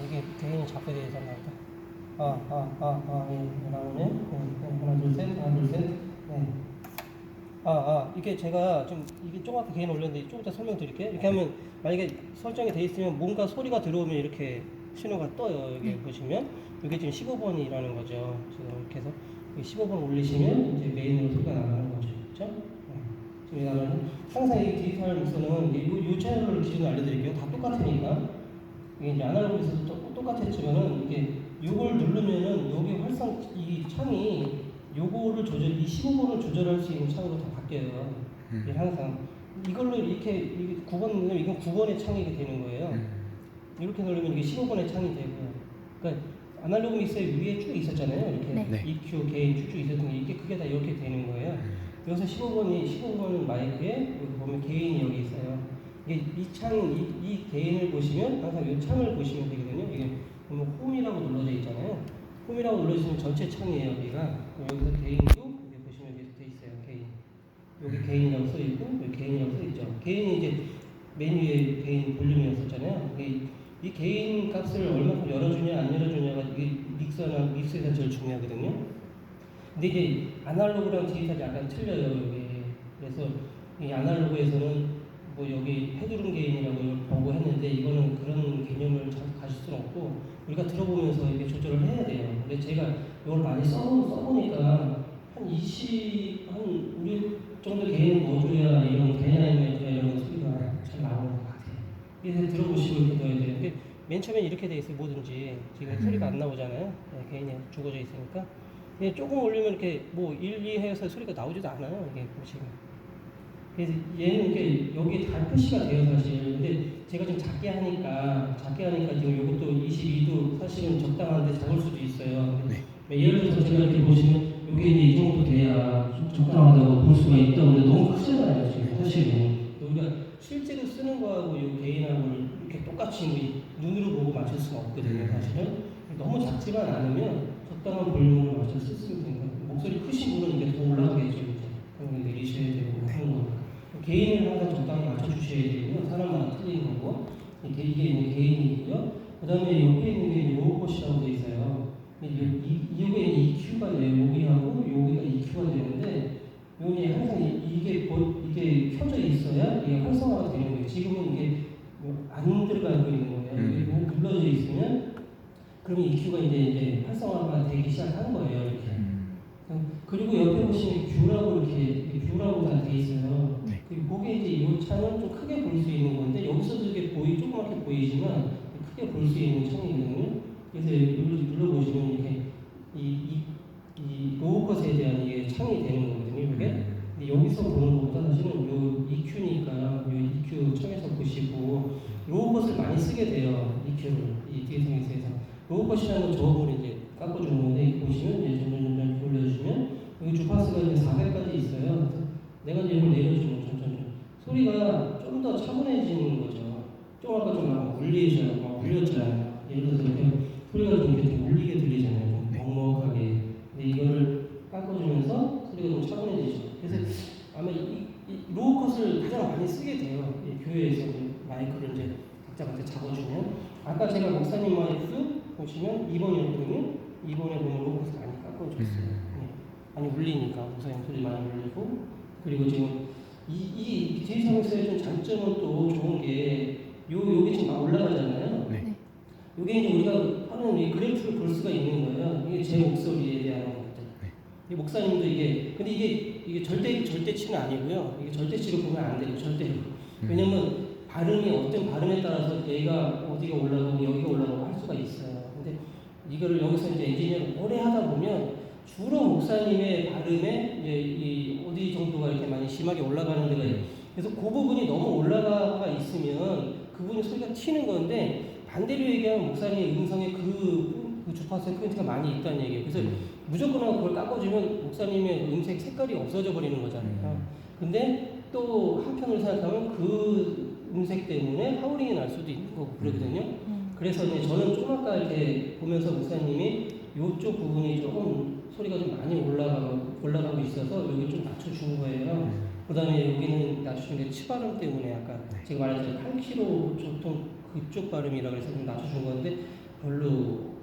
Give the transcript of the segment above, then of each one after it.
이게 개인이 잡게 되어 있었나 보다. 예, 나오네. 하나, 둘, 셋, 하나, 둘, 셋. 네. 이게 제가 좀, 이게 조그맣게 개인 올렸는데, 조금 이따 설명드릴게요. 이렇게 하면, 만약에 설정이 돼 있으면 뭔가 소리가 들어오면 이렇게 신호가 떠요. 여기 보시면. 이게 지금 15번이라는 거죠. 지금 이렇게 해서, 15번 올리시면 이제 메인으로 소리가 나가는 거죠. 그렇죠? 지금 여기다가는 항상 이 디지털 믹서는 요 채널을 기준으로 알려드릴게요. 다 똑같으니까. 이게 이제 아날로그에서도 똑같았지만은 이게 요걸 누르면은 여기 활성 이 창이 요거를 이 15번을 조절할 수 있는 창으로 다 바뀌어요. 이게 항상 이걸로 이렇게 이게 9번 이건 9번의 창이 되는 거예요. 이렇게 누르면 이게 15번의 창이 되고요. 그러니까 아날로그 믹서 위에 쭉 있었잖아요. 이렇게 네. EQ, 게인 쭉쭉 있었던 게 이게 그게 다 이렇게 되는 거예요. 여기서 15번은 마이크에 여기 보면 게인이 여기 있어요. 이게 이 게인을 보시면 항상 이 창을 보시면 되거든요. 이게 보면 홈이라고 눌러져 있잖아요. 홈이라고 눌러주시면 전체 창이에요. 여기가 여기서 게인도 여기 보시면 이렇게 돼 있어요. 게인 여기 게인이라고 써 있고 여기 게인이라고 써 있죠. 게인이 이제 메뉴에 게인 볼륨이었었잖아요. 이 게인 값을 얼마큼 열어주냐 안 열어주냐가 이게 믹서에서 제일 중요하거든요. 근데 이제 아날로그랑 디지털이 약간 틀려요. 여기 그래서 이 아날로그에서는 뭐 여기 헤드룸 게인이라고 보고 했는데 이거는 그런 개념을 가질 수는 없고 우리가 들어보면서 이렇게 조절을 해야 돼요. 근데 제가 이걸 많이 써보니까 한 우리 정도 개인 넣어줘야 이런 다이나믹이나 이런 소리가 잘 나오는 것 같아요. 그래서 들어보시고 이렇게 넣어야 되는데 맨 처음엔 이렇게 돼 있어요. 뭐든지 지금 소리가 안 나오잖아요. 네, 개인이 죽어져 있으니까 조금 올리면 이렇게 뭐 1, 2 해서 소리가 나오지도 않아요. 이게 보시면. 그래서 얘는 이렇게 여기에 다 표시가 돼요 사실. 근데 제가 좀 작게 하니까 지금 이것도 22도 사실은 적당한데 작을 수도 있어요. 네. 예를 들어서 제가 이렇게 보시면 이게 이제 이 정도 돼야 좀 적당하다고 볼 수가 있다고 근데 너무 크잖아요 지금 사실은. 우리가 실제로 쓰는 거하고 이 개인하고를 이렇게 똑같이 눈으로 보고 맞출 수가 없거든요 사실은. 너무 작지만 않으면 적당한 볼륨을 맞춰 쓰시면 됩니다. 목소리 크신 분은 이게 더 올라가겠죠 이제. 그럼 내리셔야 되고 하는 거니까. 개인을 항상 적당히 맞춰주셔야 되고요. 사람마다 틀린 거고. 이게 이제 개인이고요. 그 다음에 옆에 있는 게 로봇이라고 되어 있어요. 이게 EQ가 여기하고 여기가 EQ가 되는데 여기 항상 이게 켜져 있어야 이게 활성화가 되는 거예요. 지금은 이게 안 들어가고 있는 거예요. 이게 눌러져 있으면 그러면 EQ가 이제 활성화가 되기 시작하는 거예요. 이렇게. 그리고 옆에 보시면 뷰라고 다 돼 있어요. 그게 이제 이 창은 좀 크게 볼 수 있는 건데 여기서도 이게 조그맣게 보이지만 크게 볼 수 있는 창이거든요. 그래서 눌러보시면 이렇게 이 로우컷에 대한 이게 창이 되는 거거든요. 이게. 근데 여기서 보는 것보다 사실은 요 EQ니까 요 EQ 창에서 보시고 로우컷을 많이 쓰게 돼요. EQ를 이 디지털에서 로우컷이라는 건 저 부분 이제 깎아주는 건데 보시면 이제 점점 올려주시면 여기 주파수가 이제 400까지 있어요. 그래서 내가 이제 이걸 내려주면 천천히 소리가 좀 더 차분해지는 거죠. 좀 아까 좀 울렸잖아요. 예를 들어서 이렇게 소리가 좀 이렇게 울리게 들리잖아요. 좀 먹먹하게. 근데 이거를 깎아주면서 소리가 좀 차분해지죠. 그래서 아마 이 로우컷을 가장 많이 쓰게 돼요. 이 교회에서 마이크를 이제 각자 잡아주면 아까 제가 목사님 마이크 보시면 2번이었거든요. 2번에 보면 로우컷을 많이 깎아줬어요. 많이 울리니까 목사님 소리 많이 울리고 그리고 지금 이 디지털믹서의 좀 장점은 또 좋은 게 요게 지금 막 올라가잖아요. 요게 이제 우리가 하는 이 그래프를 볼 수가 있는 거예요. 이게 제 목소리에 대한 것들. 이 목사님도 근데 이게 절대치는 아니고요. 이게 절대치로 보면 안 돼요. 절대로. 왜냐면 어떤 발음에 따라서 얘가 어디가 올라가고 여기가 올라가고 할 수가 있어요. 근데 이거를 여기서 이제 엔지니어를 오래 하다 보면 주로 목사님의 발음에 이 어디 정도가 이렇게 많이 심하게 올라가는 데가 있어요. 그래서 그 부분이 너무 올라가 있으면 그분이 소리가 튀는 건데 반대로 얘기하면 목사님의 음성에 그 주파수의 포인트가 많이 있다는 얘기예요. 그래서 무조건 그걸 깎아주면 목사님의 음색 색깔이 없어져 버리는 거잖아요. 근데 또 한편으로 생각하면 그 음색 때문에 하우링이 날 수도 있는 거고 그러거든요. 그래서 이제 저는 좀 아까 이렇게 보면서 목사님이 이쪽 부분이 조금 소리가 좀 많이 올라가고 있어서 여기 좀 낮춰준 거예요. 그다음에 여기는 낮춰준 게 치 발음 때문에 아까 제가 말했잖아요. 8kg 보통 그쪽 발음이라 그래서 좀 낮춰준 건데 별로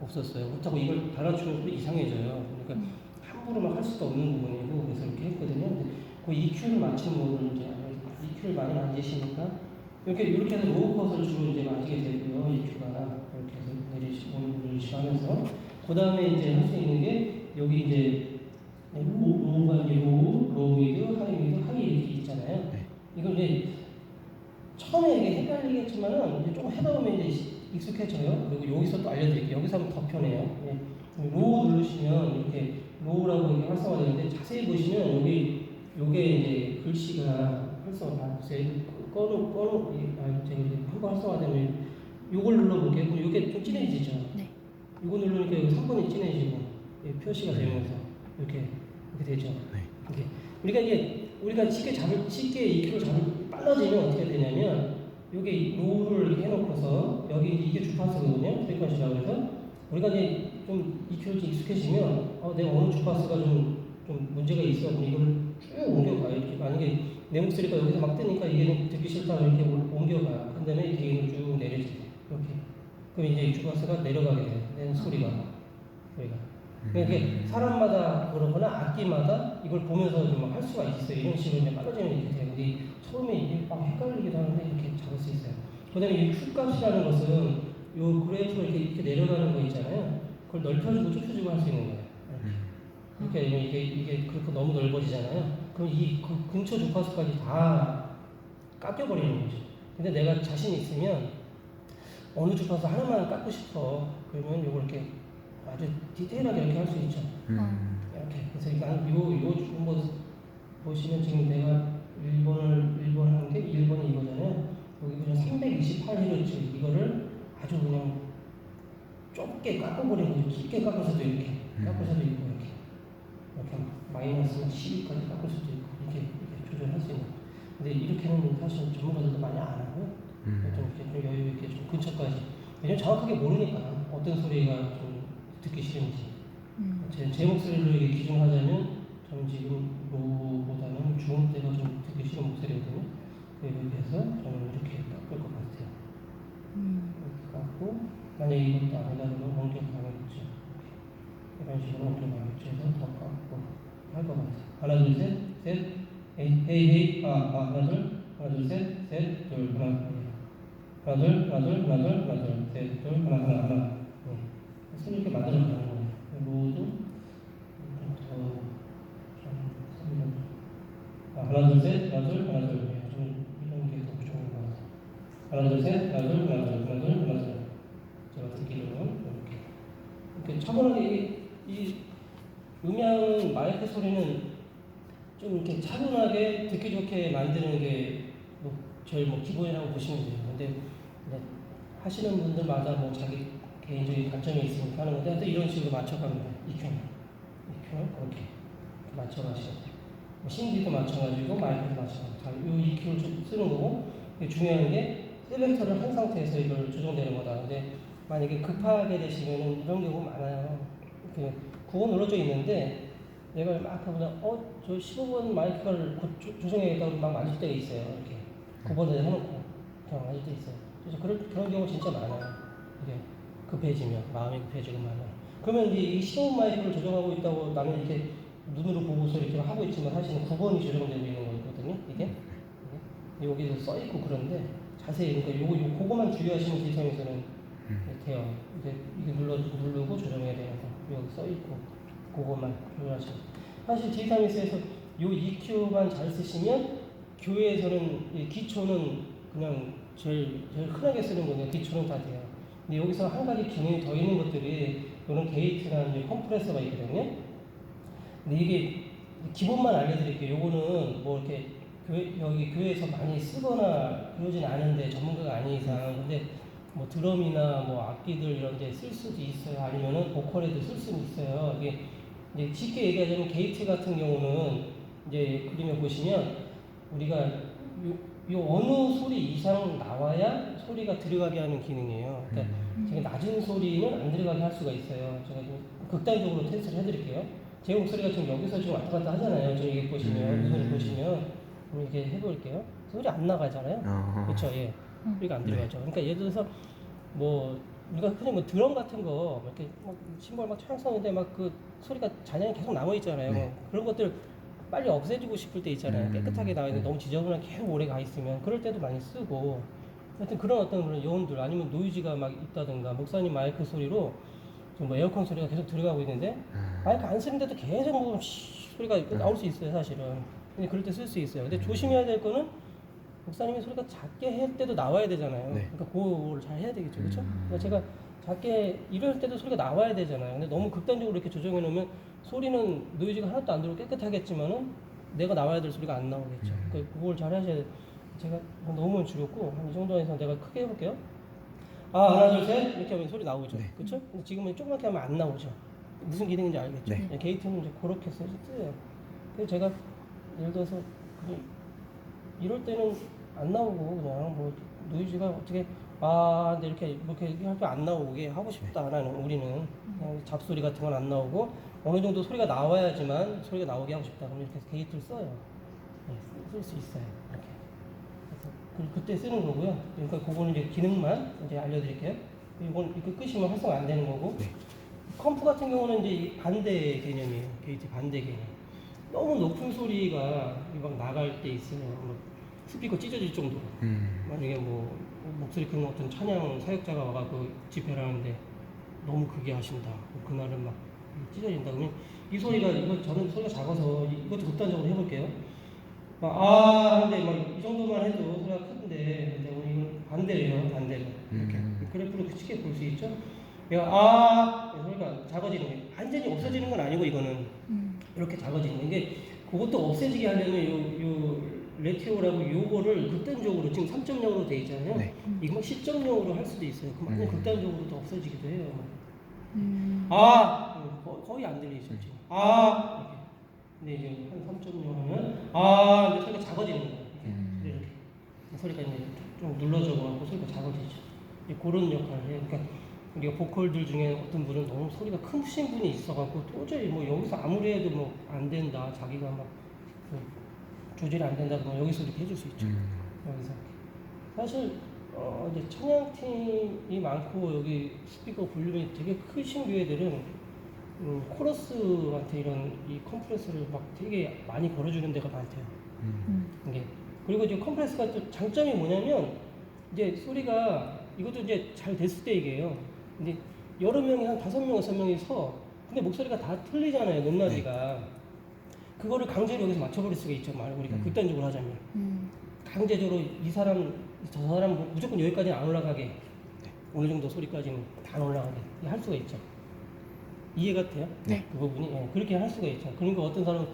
없었어요. 그렇다고 이걸 달아주면 또 이상해져요. 그러니까 함부로 막 할 수도 없는 부분이고 그래서 이렇게 했거든요. 근데 그 EQ를 맞춘 거를 이제 EQ를 많이 만지시니까 이렇게 해서 로우 컷을 주로 이제 만지게 되고요. EQ가 이렇게 해서 내리시고 하면서 그 다음에 이제 할 수 있는 게 여기 이제 로우가 이제 로우 미드, 하이 미드, 하이 이렇게 있잖아요. 이걸 이제 처음에 이게 헷갈리겠지만은 이제 조금 해다 보면 이제 익숙해져요. 그리고 여기서 또 알려드릴게요. 여기서 하면 더 편해요. 로우 누르시면 이렇게 로우라고 이렇게 활성화되는데 자세히 보시면 여기 요게 이제 글씨가 활성화 제가 한번 활성화되면 요걸 눌러볼게요. 그럼 요게 좀 진해지죠. 네. 요거 누르니까 여기 3번이 진해지고 표시가 되면서 이렇게 되죠. 이렇게 우리가 쉽게 EQ를 빨라지면 어떻게 되냐면 요게 로우를 이렇게 해놓고서 여기 이게 주파수거든요. 프리퀀시라고 해서 우리가 이제 좀 EQ를 좀 익숙해지면 내가 어느 주파수가 좀 문제가 있어. 그럼 이걸 쭉 옮겨가요. 이렇게 만약에 내 목소리가 여기서 막 뜨니까 이게 듣기 싫다 이렇게 옮겨가요. 그 다음에 게인을 쭉 내려주고 이렇게. 그럼 이제 주파수가 내려가게 돼요. 내 소리가. 그러니까 이게 사람마다 그러거나 악기마다 이걸 보면서 좀 할 수가 있어요. 이런 식으로 이제 빨라지면 이렇게 돼요. 근데 처음에 이게 막 헷갈리기도 하는데 이렇게 잡을 수 있어요. 그 다음에 이 Q 값이라는 것은 요 그래프로 이렇게 내려가는 거 있잖아요. 그걸 넓혀주고 좁혀주고 할 수 있는 거예요. 그러니까 이게 그렇게 너무 넓어지잖아요. 그럼 이 근처 주파수까지 다 깎여버리는 거죠. 근데 내가 자신 있으면 어느 주파수 하나만 깎고 싶어. 그러면 요걸 이렇게 아주 디테일하게 이렇게 할 수 있죠. 이렇게. 그래서 요 보시면 지금 내가 1번 하는 게 1번이 이거잖아요. 여기 그냥 328Hz 이거를 아주 그냥 좁게 깎아버리는 거죠. 깊게 깎아서도 이렇게 깎아서도 있고 이렇게 마이너스 12까지 깎을 수도 있고 이렇게 조절할 수 있는. 근데 이렇게는 사실 전문가들도 많이 안 하고 좀 여유 있게 좀 근처까지. 왜냐면 정확하게 모르니까 어떤 소리가 좀 듣기 싫은지. 제 목소리를 이렇게 기준하자면 저는 지금 로보다는 중음대가 좀 듣기 싫은 목소리거든요. 이렇게 해서 저는 이렇게 깎을 것 같아요. 이렇게 깎고 만약에 이것도 아니다 그러면 옮겨가겠죠. 이런 식으로 옮겨가겠죠. 해서 더 깎고 할 것 같아요. 하나 둘 셋 헤이 하나 둘 셋 둘 하나 셋 둘 하나 손 이렇게 만들어 가는 거예요. 로도 하나 둘 셋 하나 둘 좀 이런 게 더 좋은 것 같아요. 하나 둘 셋 하나 둘 제가 듣기로는 이렇게 차분하게 이 음향 마이크 소리는 좀 이렇게 차분하게 듣기 좋게 만드는 게 제일 기본이라고 보시면 돼요. 근데 하시는 분들마다 자기 개인적인 관점이 있으니까 하는 건데 이런 식으로 맞춰갑니다. EQ는 그렇게 맞춰가시고 신기도 마찬가지고 마이크도 마찬가지고 이 EQ를 쓰는 거고 중요한 게 셀렉터를 한 상태에서 이걸 조정되는 거다. 근데 만약에 급하게 되시면 이런 경우 많아요. 이렇게 9번 눌러져 있는데 내가 막 하면 저 15번 마이크를 조정해야겠다고 막 만질 때가 있어요. 이렇게 9번을 해놓고 그냥 만질 때 있어요. 그래서 그런 경우 진짜 많아요. 이게 급해지면 마음이 급해지고 많아요. 그러면 이제 이 15번 마이크를 조정하고 있다고 나는 이렇게 눈으로 보고서 이렇게 하고 있지만 사실은 9번이 조정되고 있는 거거든요. 이게 여기서 써 있고 그런데 자세히 그러니까 그거만 주의하시면 디지털에서는 돼요. 이게 누르고 조정해야 되는 거 여기 써 있고 그것만 조절하시면. 사실 디지털미스에서 요 EQ만 잘 쓰시면 교회에서는 이 기초는 그냥 제일 흔하게 쓰는 거예요. 기초는 다 돼요. 근데 여기서 한 가지 기능이 더 있는 것들이 이런 게이트나 이제 컴프레서가 있거든요. 근데 이게 기본만 알려드릴게요. 요거는 이렇게 여기 교회에서 많이 쓰거나 그러진 않은데 전문가가 아닌 이상 근데 드럼이나 악기들 이런 데 쓸 수도 있어요. 아니면은 보컬에도 쓸 수는 있어요. 이게 이제 쉽게 얘기하자면 게이트 같은 경우는 이제 그림에 보시면 우리가 요 어느 소리 이상 나와야 소리가 들어가게 하는 기능이에요. 그러니까 되게 낮은 소리는 안 들어가게 할 수가 있어요. 제가 좀 극단적으로 테스트를 해드릴게요. 제 목소리가 지금 여기서 지금 왔다 갔다 하잖아요. 저 이게 보시면 무선을 보시면 이렇게 해볼게요. 소리 안 나가잖아요. 그렇죠? 예. 소리가 안 들어가죠. 그러니까 예를 들어서 뭐 우리가 그냥 뭐 드럼 같은 거 이렇게 막 심벌 막 촬영 썼는데 막 그 소리가 잔향이 계속 남아 있잖아요. 네. 그런 것들 빨리 없애주고 싶을 때 있잖아요. 깨끗하게 나와 있는데 너무 지저분하게 계속 오래 가 있으면 그럴 때도 많이 쓰고. 하여튼 그런 어떤 그런 요원들 아니면 노이즈가 막 있다든가 목사님 마이크 소리로 좀 뭐 에어컨 소리가 계속 들어가고 있는데 마이크 안 쓰는데도 계속 뭐 소리가 나올 수 있어요 사실은. 근데 그럴 때 쓸 수 있어요. 근데 조심해야 될 거는 목사님이 소리가 작게 할 때도 나와야 되잖아요. 네. 그러니까 그걸 잘 해야 되겠죠, 그렇죠? 그러니까 제가 작게 이럴 때도 소리가 나와야 되잖아요. 근데 너무 극단적으로 이렇게 조정해 놓으면 소리는 노이즈가 하나도 안 들고 깨끗하겠지만은 내가 나와야 될 소리가 안 나오겠죠. 그러니까 그걸 잘 하셔야 돼요. 제가 너무 줄였고 한 이 정도 해서 내가 크게 해볼게요. 하나 둘 셋 이렇게 하면 소리 나오죠. 네. 그렇죠? 근데 지금은 조그맣게 하면 안 나오죠. 무슨 기능인지 알겠죠? 네. 게이트는 이제 그렇게 써서 뜨요. 그래서 제가 예를 들어서 그냥 이럴 때는 안 나오고 그냥 뭐 노이즈가 어떻게 근데 이렇게 할 때 안 나오게 하고 싶다 하나는 우리는 그냥 잡소리 같은 건 안 나오고 어느 정도 소리가 나와야지만 소리가 나오게 하고 싶다 그러면 이렇게 게이트를 써요. 네, 쓸 수 있어요. 이렇게. 그래서 그때 쓰는 거고요. 그러니까 그거는 이제 기능만 이제 알려드릴게요. 이건 이렇게 끄시면 활성화 안 되는 거고. 네. 컴프 같은 경우는 이제 반대 개념이에요. 게이트 반대 개념. 너무 높은 소리가 막 나갈 때 있어요. 막 스피커 찢어질 정도로. 만약에 뭐 목소리 큰 어떤 찬양 사역자가 와가지고 집회를 하는데 너무 크게 하신다. 그날은 막 찢어진다. 그러면 이 소리가 저는 소리가 작아서 이것도 극단적으로 해볼게요. 근데 막 이 정도만 해도 소리가 큰데 근데 우리 이건 반대예요. 반대로. 이렇게 그래프로 쉽게 볼 수 있죠. 소리가 작아지는 거예요. 완전히 없어지는 건 아니고 이거는 이렇게 작아지는 거예요. 이게 그것도 없애지게 하려면 요 레티오라고 요거를 극단적으로 지금 3.0으로 돼 있잖아요. 네. 이거 막 10.0으로 할 수도 있어요. 그럼 완전 극단적으로 또 없어지기도 해요. 거의 안 들리죠 지금. 이렇게. 근데 이제 한 3.0 하면 이제 소리가 작아지는 거예요. 이렇게 소리가 이제 좀 눌러져가지고 소리가 작아지죠. 그런 역할을 해요. 그러니까 우리가 보컬들 중에 어떤 분은 너무 소리가 크신 분이 있어갖고 도저히 뭐 여기서 아무리 해도 뭐 안 된다. 자기가 막 조절이 안 된다. 그러면 여기서 이렇게 해줄 수 있죠. 여기서 사실 이제 찬양팀이 많고 여기 스피커 볼륨이 되게 크신 교회들은 코러스한테 이런 이 컴프레서를 막 되게 많이 걸어주는 데가 많대요. 이게 그리고 이제 컴프레서가 또 장점이 뭐냐면 이제 소리가 이것도 이제 잘 됐을 때 얘기해요. 근데 여러 명이 한 5명, 6명이 서 근데 목소리가 다 틀리잖아요. 높낮이가. 그거를 강제로 여기서 맞춰버릴 수가 있죠. 우리가 극단적으로 하자면. 강제적으로 이 사람, 저 사람 무조건 여기까지는 안 올라가게. 어느 정도 소리까지는 다 안 올라가게 할 수가 있죠. 이해가 돼요? 네. 그 부분이. 그렇게 할 수가 있죠. 그러니까 어떤 사람은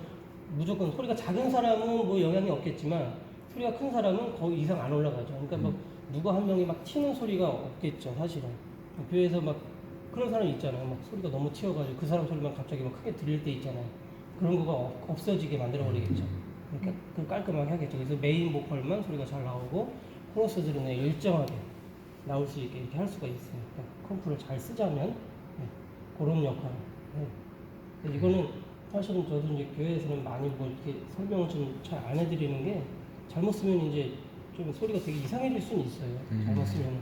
무조건 소리가 작은 사람은 뭐 영향이 없겠지만 소리가 큰 사람은 거의 이상 안 올라가죠. 그러니까 뭐 누가 한 명이 막 튀는 소리가 없겠죠. 사실은. 교회에서 막 그런 사람이 있잖아요. 막 소리가 너무 튀어가지고 그 사람 소리만 갑자기 막 크게 들릴 때 있잖아요. 그런 거가 없어지게 만들어버리겠죠. 그러니까 그걸 깔끔하게 하겠죠. 그래서 메인 보컬만 소리가 잘 나오고 코러스들은 일정하게 나올 수 있게 이렇게 할 수가 있어요. 그러니까 컴프를 잘 쓰자면 그런 역할. 이거는 사실은 저도 이제 교회에서는 많이 뭐 이렇게 설명을 좀 잘 안 해드리는 게 잘못 쓰면 이제 좀 소리가 되게 이상해질 수는 있어요. 잘못 쓰면.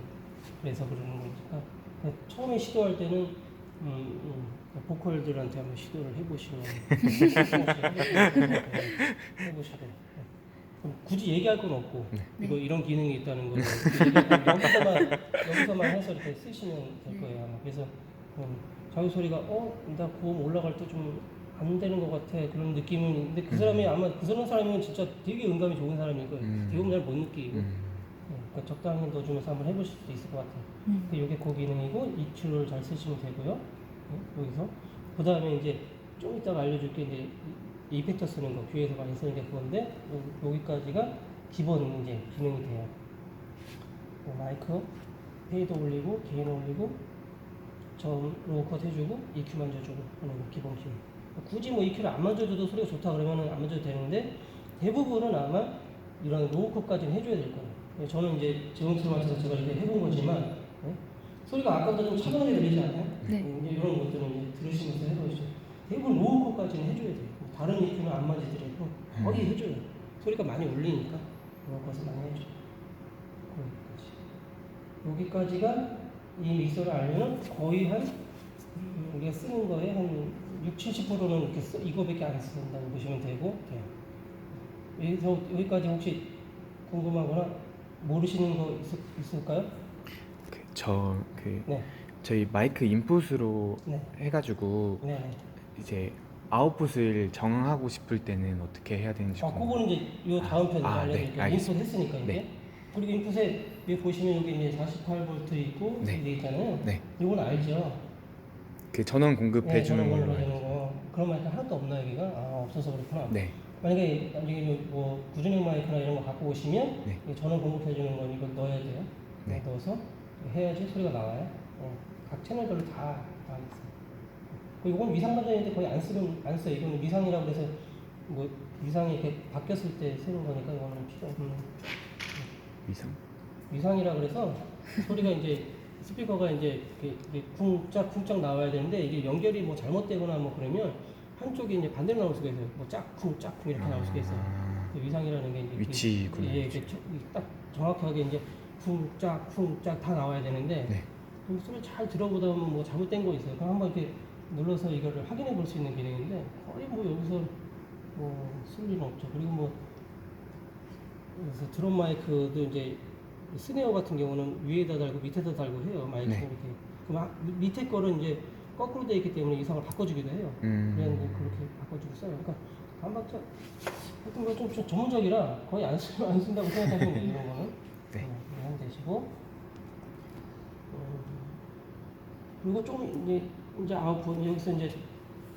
그래서 그러는 거니까. 처음에 시도할 때는 보컬들한테 한번 시도를 해보시면 해보시고 굳이 얘기할 건 없고 이거 이런 기능이 있다는 걸 여기서만 해서 이렇게 쓰시면 될 거예요. 아마. 그래서 자기 소리가 나 고음 올라갈 때 좀 안 되는 것 같아 그런 느낌은 있는데 그 사람이 아마 그런 사람이면 진짜 되게 음감이 좋은 사람일 거예요. 대부분 잘 못 느끼고 그러니까 적당히 넣어주면서 한번 해보실 수도 있을 것 같아요. 이게 그 기능이고 EQ를 잘 쓰시면 되고요. 여기서 그 다음에 이제 좀 이따가 알려줄게 이제 이펙터 쓰는 거 교회에서 많이 쓰는 게 그건데 여기까지가 기본 이제 기능이 돼요. 마이크 페이드 올리고 게인 올리고 점 로우컷 해주고 EQ 만져주고 하는 거 기본 기능. 굳이 뭐 EQ를 안 만져줘도 소리가 좋다 그러면은 안 만져도 되는데 대부분은 아마 이런 로우컷까지는 해줘야 될 거예요. 저는 이제 제 목소리 맞춰서 제가 이렇게 해본 거지만 소리가 아까보다 좀 차분하게 들리지 않아요? 네. 이제 이런 것들은 이제 들으시면서 해보시죠. 대부분 로우 코까지는 해줘야 돼요. 다른 EQ는 안 맞으더라도 거의 해줘요. 소리가 많이 울리니까 로우 컷을 많이 해줘요. 거기까지. 여기까지가 이 믹서를 알면 거의 한 우리가 쓰는 거에 한 60~70%는 이렇게 이거밖에 안 쓴다고 보시면 되고 돼요. 여기서 여기까지 혹시 궁금하거나 모르시는 거 있을까요? 네. 저희 마이크 인풋으로 네. 해가지고 네. 이제 아웃풋을 정하고 싶을 때는 어떻게 해야 되는지 그거는 이제 요 다음 편에 네, 알려드릴게요. 인풋 알겠습니다. 했으니까 이제. 네. 그리고 인풋에 여기 보시면 여기 이제 48V 있고 네. 이게 있잖아요. 네. 이건 알죠? 그 전원 공급해 주는 걸로 되는 알고 거. 그런 마이크 하나도 없나 여기가? 없어서 그렇구나. 네. 만약에 나중에 뭐 구준형 마이크나 이런 거 갖고 오시면 네. 이 전원 공급해 주는 건 이걸 넣어야 돼요. 네. 넣어서 해야지 소리가 나와요. 각 채널별로 다 있어요. 그리고 이건 위상 버전인데 거의 안 써요. 이거는 위상이라고 해서 뭐 위상이 이렇게 바뀌었을 때 쓰는 거니까 이거는 필요 없는. 위상이라 그래서 소리가 이제 스피커가 이제 쿵짝 나와야 되는데 이게 연결이 뭐 잘못되거나 뭐 그러면 한쪽이 이제 반대로 나올 수가 있어요. 뭐 짝쿵 이렇게 나올 수가 있어요. 위상이라는 게 이제 위치구나. 이게 딱 정확하게 이제 쿵짝 다 나와야 되는데 네. 그럼 소리 잘 들어보다 보면 뭐 잘못된 거 있어요. 그럼 한번 이렇게 눌러서 이거를 확인해 볼 수 있는 기능인데 거의 뭐 여기서 뭐 쓸 일은 없죠. 그리고 뭐 그래서 드럼 마이크도 이제 스네어 같은 경우는 위에다 달고 밑에다 달고 해요. 마이크 네. 이렇게. 그럼 밑에 거는 이제 거꾸로 되어 있기 때문에 이상을 바꿔주기도 해요. 그래서 그렇게 바꿔주고 써요. 그러니까 반박자 하여튼 뭐 좀 전문적이라 거의 안 쓴다고 생각하시면 돼요. 이런 거는. 네. 하면 되시고 그리고 좀 이제 아웃풋 여기서 이제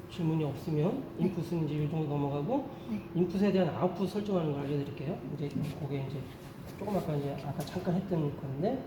질문이 없으면 인풋은 이제 이 정도 넘어가고 인풋에 대한 아웃풋 설정하는 걸 알려드릴게요. 이제 그게 이제 조금 아까 잠깐 했던 건데